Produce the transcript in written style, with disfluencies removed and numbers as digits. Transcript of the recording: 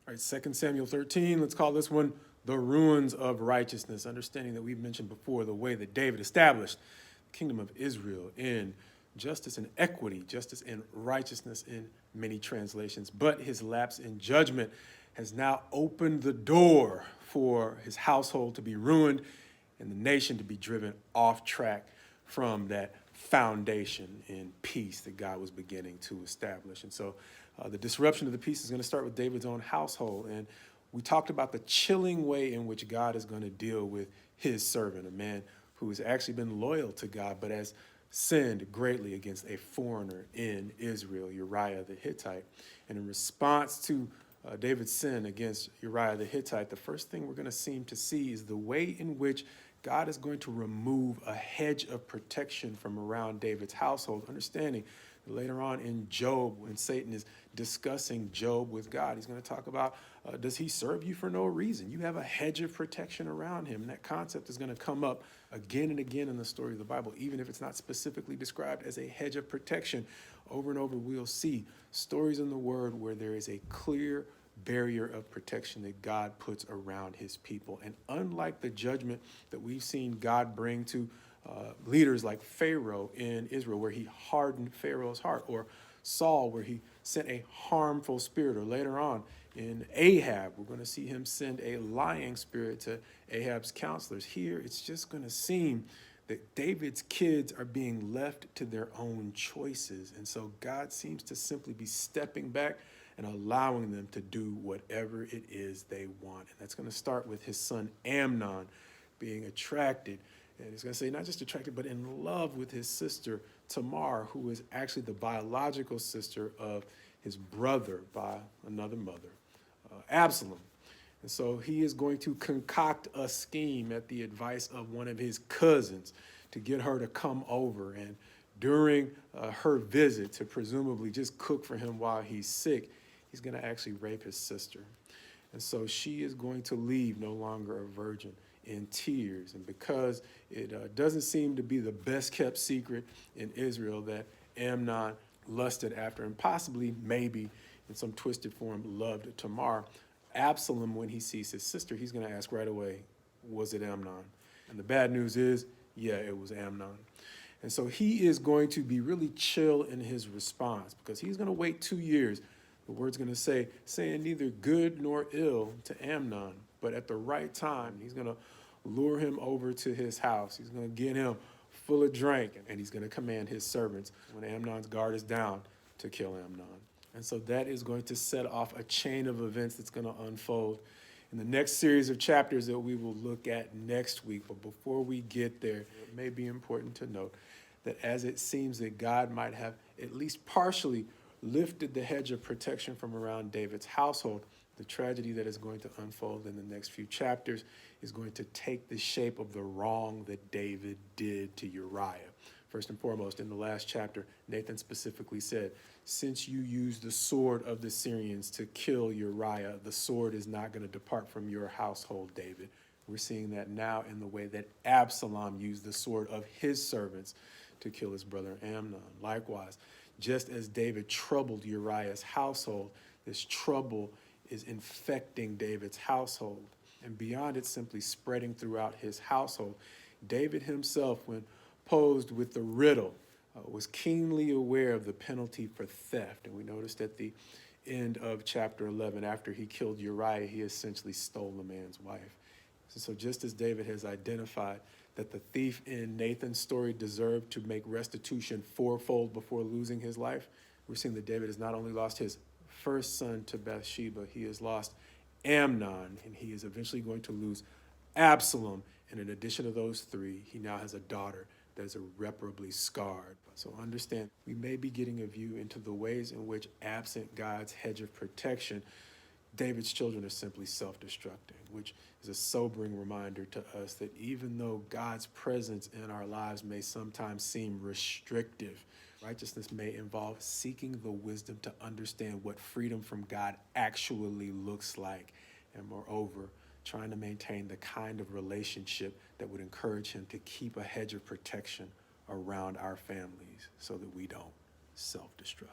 All right, 2 Samuel 13, let's call this one the ruins of righteousness, understanding that we've mentioned before the way that David established the kingdom of Israel in justice and equity, justice and righteousness in many translations. But his lapse in judgment has now opened the door for his household to be ruined and the nation to be driven off track from that foundation in peace that God was beginning to establish. And so the disruption of the peace is going to start with David's own household. And we talked about the chilling way in which God is going to deal with his servant, a man who has actually been loyal to God, but has sinned greatly against a foreigner in Israel, Uriah the Hittite. And in response to David's sin against Uriah the Hittite, the first thing we're going to seem to see is the way in which God is going to remove a hedge of protection from around David's household, understanding that later on in Job, when Satan is discussing Job with God, he's going to talk about, does he serve you for no reason? You have a hedge of protection around him. And that concept is going to come up again and again in the story of the Bible, even if it's not specifically described as a hedge of protection. Over and over, we'll see stories in the Word where there is a clear barrier of protection that God puts around his people. And unlike the judgment that we've seen God bring to leaders like Pharaoh in Israel, where he hardened Pharaoh's heart, or Saul, where he sent a harmful spirit, or later on in Ahab, we're going to see him send a lying spirit to Ahab's counselors. Here, it's just going to seem that David's kids are being left to their own choices. And so God seems to simply be stepping back and allowing them to do whatever it is they want. And that's going to start with his son Amnon being attracted. And he's going to say not just attracted, but in love with his sister Tamar, who is actually the biological sister of his brother by another mother, Absalom. And so he is going to concoct a scheme at the advice of one of his cousins to get her to come over. And during her visit, to presumably just cook for him while he's sick, he's going to actually rape his sister. And so she is going to leave no longer a virgin, in tears. And because it doesn't seem to be the best kept secret in Israel that Amnon lusted after, and possibly, maybe, in some twisted form, loved Tamar, Absalom, when he sees his sister, he's going to ask right away, was it Amnon? And the bad news is, yeah, it was Amnon. And so he is going to be really chill in his response, because he's going to wait 2 years. The word's going to say, saying neither good nor ill to Amnon, but at the right time, he's going to lure him over to his house. He's going to get him full of drink, and he's going to command his servants, when Amnon's guard is down, to kill Amnon. And so that is going to set off a chain of events that's going to unfold in the next series of chapters that we will look at next week. But before we get there, it may be important to note that as it seems that God might have at least partially lifted the hedge of protection from around David's household, the tragedy that is going to unfold in the next few chapters is going to take the shape of the wrong that David did to Uriah. First and foremost, in the last chapter, Nathan specifically said, since you used the sword of the Syrians to kill Uriah, the sword is not going to depart from your household, David. We're seeing that now in the way that Absalom used the sword of his servants to kill his brother Amnon. Likewise, just as David troubled Uriah's household, this trouble is infecting David's household. And beyond it simply spreading throughout his household, David himself, when posed with the riddle, was keenly aware of the penalty for theft. And we noticed at the end of chapter 11, after he killed Uriah, he essentially stole the man's wife. So just as David has identified that the thief in Nathan's story deserved to make restitution fourfold before losing his life, we're seeing that David has not only lost his first son to Bathsheba, he has lost Amnon, and he is eventually going to lose Absalom. And in addition to those three, he now has a daughter that is irreparably scarred. So understand, we may be getting a view into the ways in which, absent God's hedge of protection, David's children are simply self-destructing, which is a sobering reminder to us that even though God's presence in our lives may sometimes seem restrictive, righteousness may involve seeking the wisdom to understand what freedom from God actually looks like, and moreover, trying to maintain the kind of relationship that would encourage him to keep a hedge of protection around our families so that we don't self-destruct.